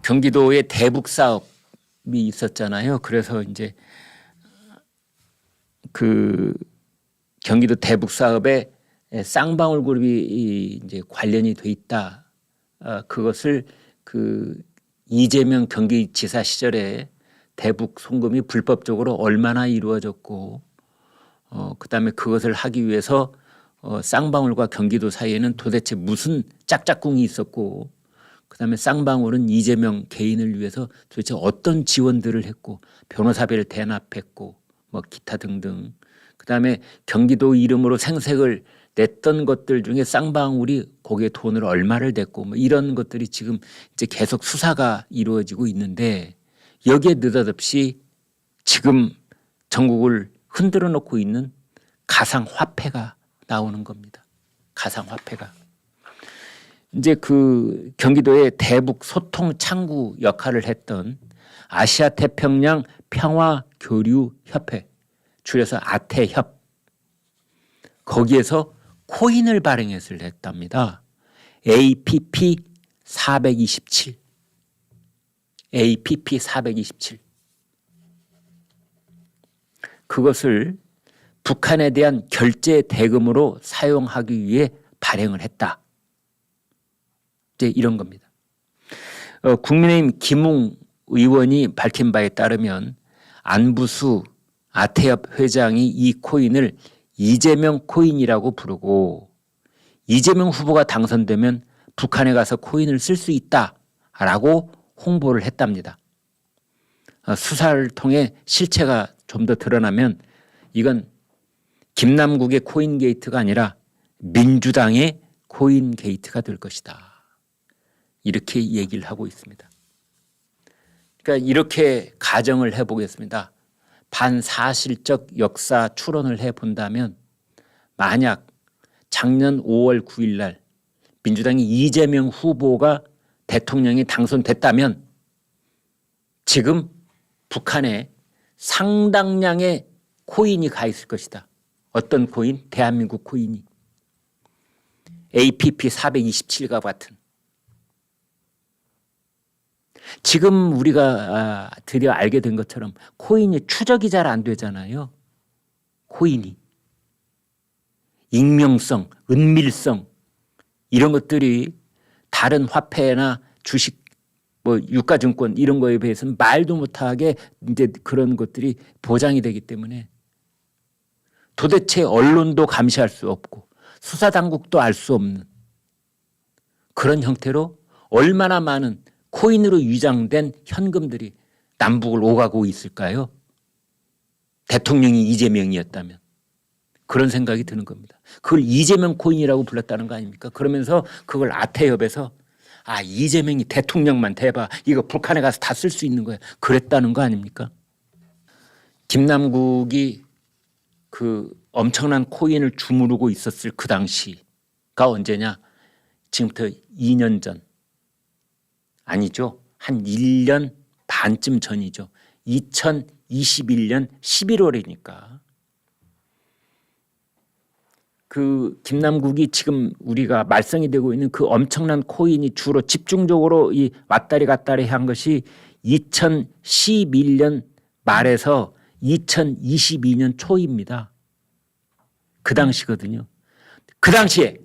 경기도에 대북 사업이 있었잖아요. 그래서 이제 그 경기도 대북 사업에 쌍방울 그룹이 이제 관련이 돼 있다. 그것을 그 이재명 경기지사 시절에 대북 송금이 불법적으로 얼마나 이루어졌고, 그다음에 그것을 하기 위해서 쌍방울과 경기도 사이에는 도대체 무슨 짝짝꿍이 있었고, 그다음에 쌍방울은 이재명 개인을 위해서 도대체 어떤 지원들을 했고, 변호사비를 대납했고, 뭐 기타 등등. 그다음에 경기도 이름으로 생색을 냈던 것들 중에 쌍방울이 거기에 돈을 얼마를 댔고, 뭐 이런 것들이 지금 이제 계속 수사가 이루어지고 있는데, 여기에 느닷없이 지금 전국을 흔들어 놓고 있는 가상화폐가 나오는 겁니다. 가상화폐가. 이제 그 경기도의 대북 소통 창구 역할을 했던 아시아 태평양 평화교류협회, 줄여서 아태협, 거기에서 코인을 발행했을 했답니다. APP 427. APP 427. 그것을 북한에 대한 결제 대금으로 사용하기 위해 발행을 했다. 이제 이런 겁니다. 국민의힘 김웅 의원이 밝힌 바에 따르면 안부수 아태협 회장이 이 코인을 이재명 코인이라고 부르고, 이재명 후보가 당선되면 북한에 가서 코인을 쓸 수 있다라고 홍보를 했답니다. 수사를 통해 실체가 좀 더 드러나면 이건 김남국의 코인 게이트가 아니라 민주당의 코인 게이트가 될 것이다. 이렇게 얘기를 하고 있습니다. 그러니까 이렇게 가정을 해보겠습니다. 반사실적 역사 추론을 해본다면, 만약 작년 5월 9일 날 민주당이 이재명 후보가 대통령이 당선됐다면 지금 북한에 상당량의 코인이 가 있을 것이다. 어떤 코인? 대한민국 코인이. APP 427과 같은. 지금 우리가 드디어 알게 된 것처럼 코인이 추적이 잘 안 되잖아요. 코인이. 익명성, 은밀성, 이런 것들이 다른 화폐나 주식, 뭐 유가증권 이런 거에 비해서는 말도 못하게 이제 그런 것들이 보장이 되기 때문에 도대체 언론도 감시할 수 없고 수사당국도 알 수 없는 그런 형태로 얼마나 많은 코인으로 위장된 현금들이 남북을 오가고 있을까요? 대통령이 이재명이었다면. 그런 생각이 드는 겁니다. 그걸 이재명 코인이라고 불렀다는 거 아닙니까? 그러면서 그걸 아태협에서 이재명이 대통령만 돼봐, 이거 북한에 가서 다 쓸 수 있는 거야, 그랬다는 거 아닙니까? 김남국이 그 엄청난 코인을 주무르고 있었을 그 당시가 언제냐? 지금부터 2년 전. 아니죠. 한 1년 반쯤 전이죠. 2021년 11월이니까. 그 김남국이 지금 우리가 말썽이 되고 있는 그 엄청난 코인이 주로 집중적으로 이 왔다리 갔다리 한 것이 2011년 말에서 2022년 초입니다. 그 당시거든요. 그 당시에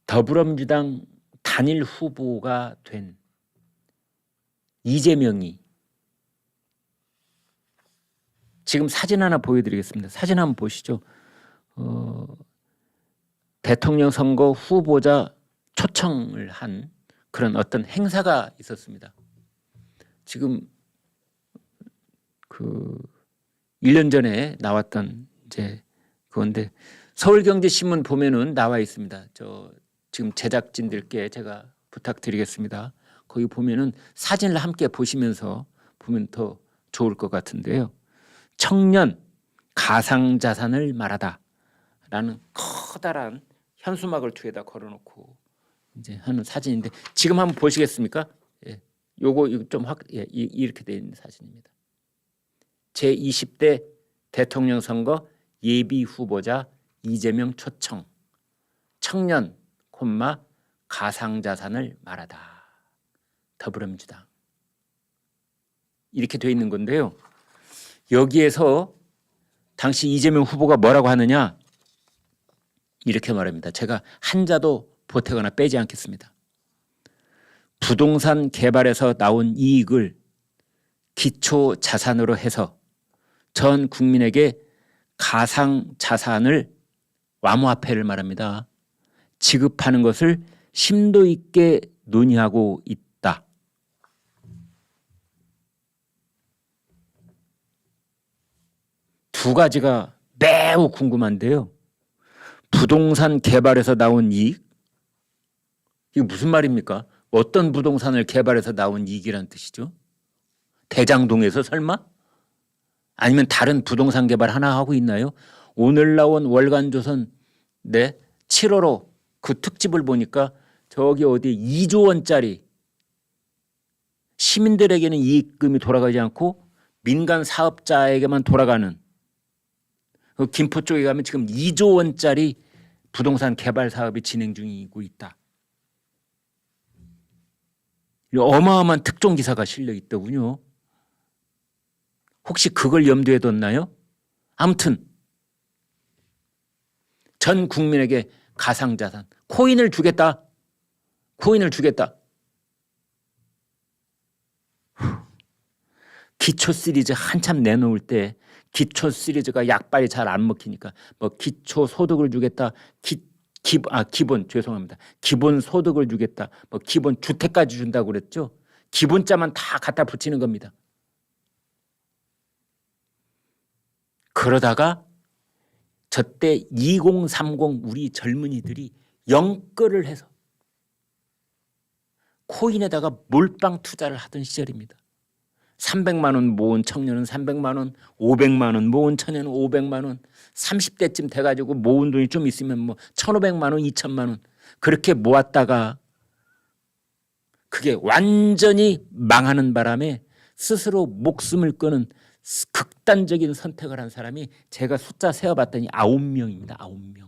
더불어민주당 단일 후보가 된 이재명이, 지금 사진 하나 보여드리겠습니다. 사진 한번 보시죠. 대통령 선거 후보자 초청을 한 그런 어떤 행사가 있었습니다. 지금 그 1년 전에 나왔던 이제 그건데, 서울경제신문 보면은 나와 있습니다. 지금 제작진들께 제가 부탁드리겠습니다. 거기 보면은 사진을 함께 보시면서 보면 더 좋을 것 같은데요. 청년 가상자산을 말하다라는 커다란 현수막을 뒤에다 걸어놓고 이제 하는 사진인데, 지금 한번 보시겠습니까? 예, 요거 좀 이렇게 돼 있는 사진입니다. 제20대 대통령 선거 예비 후보자 이재명 초청, 청년, 가상자산을 말하다. 더불어민주당. 이렇게 돼 있는 건데요. 여기에서 당시 이재명 후보가 뭐라고 하느냐? 이렇게 말합니다. 제가 한자도 보태거나 빼지 않겠습니다. 부동산 개발에서 나온 이익을 기초 자산으로 해서 전 국민에게 가상 자산을 암호화폐를 말합니다. 지급하는 것을 심도 있게 논의하고 있다. 두 가지가 매우 궁금한데요. 부동산 개발에서 나온 이익? 이게 무슨 말입니까? 어떤 부동산을 개발해서 나온 이익이라는 뜻이죠? 대장동에서 설마? 아니면 다른 부동산 개발 하나 하고 있나요? 오늘 나온 월간조선 7월호 그 특집을 보니까 저기 어디 2조 원짜리 시민들에게는 이익금이 돌아가지 않고 민간 사업자에게만 돌아가는 그 김포 쪽에 가면 지금 2조 원짜리 부동산 개발 사업이 진행 중이고 있다. 어마어마한 특종 기사가 실려 있더군요. 혹시 그걸 염두에 뒀나요? 아무튼 전 국민에게 가상자산, 코인을 주겠다. 코인을 주겠다. 기초 시리즈 한참 내놓을 때 기초 시리즈가 약발이 잘 안 먹히니까 뭐 기초 소득을 주겠다. 기본 소득을 주겠다. 뭐 기본 주택까지 준다고 그랬죠. 기본자만 다 갖다 붙이는 겁니다. 그러다가 저때 2030 우리 젊은이들이 영끌을 해서 코인에다가 몰빵 투자를 하던 시절입니다. 300만 원 모은 청년은 300만 원, 500만 원 모은 청년은 500만 원, 30대쯤 돼가지고 모은 돈이 좀 있으면 뭐 1,500만 원, 2,000만 원 그렇게 모았다가 그게 완전히 망하는 바람에 스스로 목숨을 끊은 극단적인 선택을 한 사람이 제가 숫자 세어봤더니 9명입니다. 9명.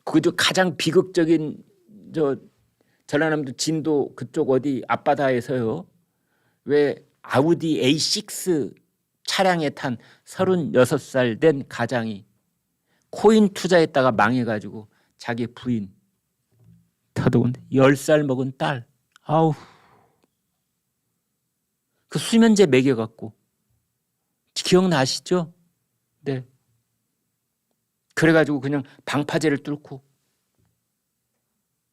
그저 가장 비극적인 전라남도 진도 그쪽 어디 앞바다에서요. 왜 아우디 A6 차량에 탄 36살 된 가장이 코인 투자했다가 망해가지고 자기 부인 더더군 10살 먹은 딸 아우 그 수면제 먹여갖고 기억나시죠? 네. 그래가지고 그냥 방파제를 뚫고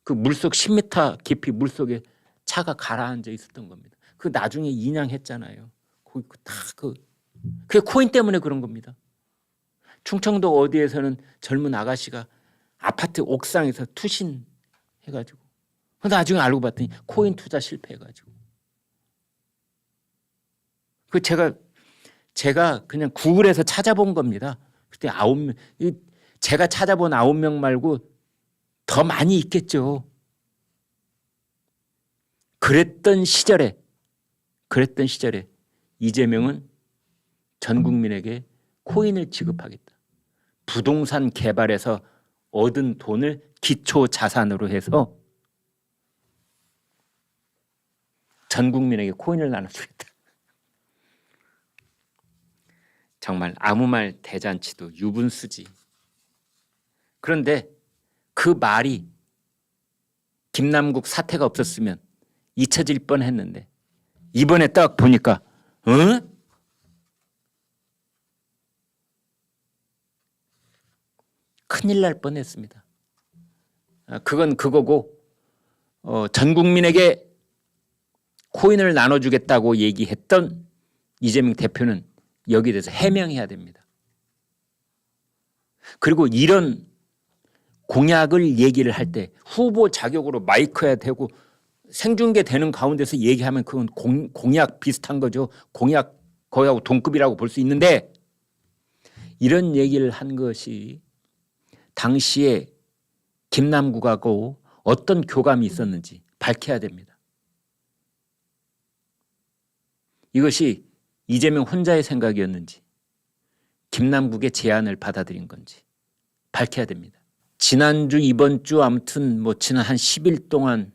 그 물속 10m 깊이 물속에 차가 가라앉아 있었던 겁니다. 그 나중에 인양했잖아요. 그게 코인 때문에 그런 겁니다. 충청도 어디에서는 젊은 아가씨가 아파트 옥상에서 투신해가지고 나중에 알고 봤더니 코인 투자 실패해가지고 그 제가 그냥 구글에서 찾아본 겁니다. 그때 9명 제가 찾아본 9명 말고 더 많이 있겠죠. 그랬던 시절에 이재명은 전 국민에게 코인을 지급하겠다. 부동산 개발에서 얻은 돈을 기초 자산으로 해서 전 국민에게 코인을 나눠주겠다. 정말 아무 말 대잔치도 유분수지. 그런데 그 말이 김남국 사태가 없었으면 잊혀질 뻔했는데 이번에 딱 보니까 큰일 날 뻔했습니다. 그건 그거고 전 국민에게 코인을 나눠주겠다고 얘기했던 이재명 대표는 여기에 대해서 해명해야 됩니다. 그리고 이런 공약을 얘기를 할 때 후보 자격으로 마이크해야 되고 생중계되는 가운데서 얘기하면 그건 공약 비슷한 거죠. 공약 거기하고 동급이라고 볼 수 있는데 이런 얘기를 한 것이 당시에 김남국하고 어떤 교감이 있었는지 밝혀야 됩니다. 이것이 이재명 혼자의 생각이었는지 김남국의 제안을 받아들인 건지 밝혀야 됩니다. 지난주 이번 주 아무튼 뭐 지난 한 10일 동안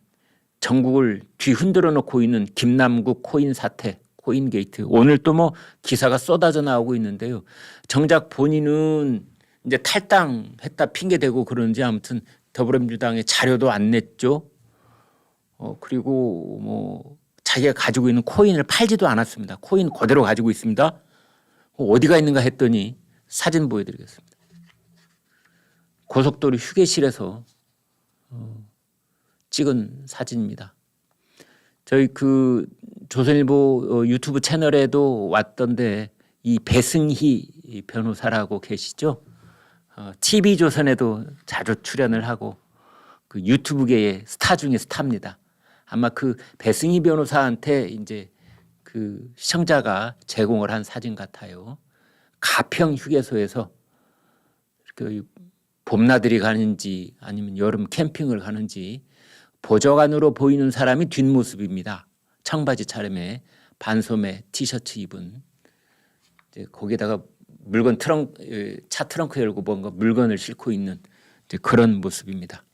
전국을 뒤흔들어 놓고 있는 김남국 코인 사태, 코인 게이트. 오늘 또 뭐 기사가 쏟아져 나오고 있는데요. 정작 본인은 이제 탈당했다 핑계대고 그런지 아무튼 더불어민주당에 자료도 안 냈죠. 그리고 뭐 자기가 가지고 있는 코인을 팔지도 않았습니다. 코인 그대로 가지고 있습니다. 어디가 있는가 했더니 사진 보여드리겠습니다. 고속도로 휴게실에서 찍은 사진입니다. 저희 그 조선일보 유튜브 채널에도 왔던데 이 배승희 변호사라고 계시죠? TV조선에도 자주 출연을 하고 그 유튜브계의 스타 중에 스타입니다. 아마 그 배승희 변호사한테 이제 그 시청자가 제공을 한 사진 같아요. 가평 휴게소에서 그 봄나들이 가는지 아니면 여름 캠핑을 가는지 보좌관으로 보이는 사람이 뒷모습입니다. 청바지 차림에 반소매 티셔츠 입은 이제 거기다가 물건 차 트렁크 열고 뭔가 물건을 싣고 있는 이제 그런 모습입니다.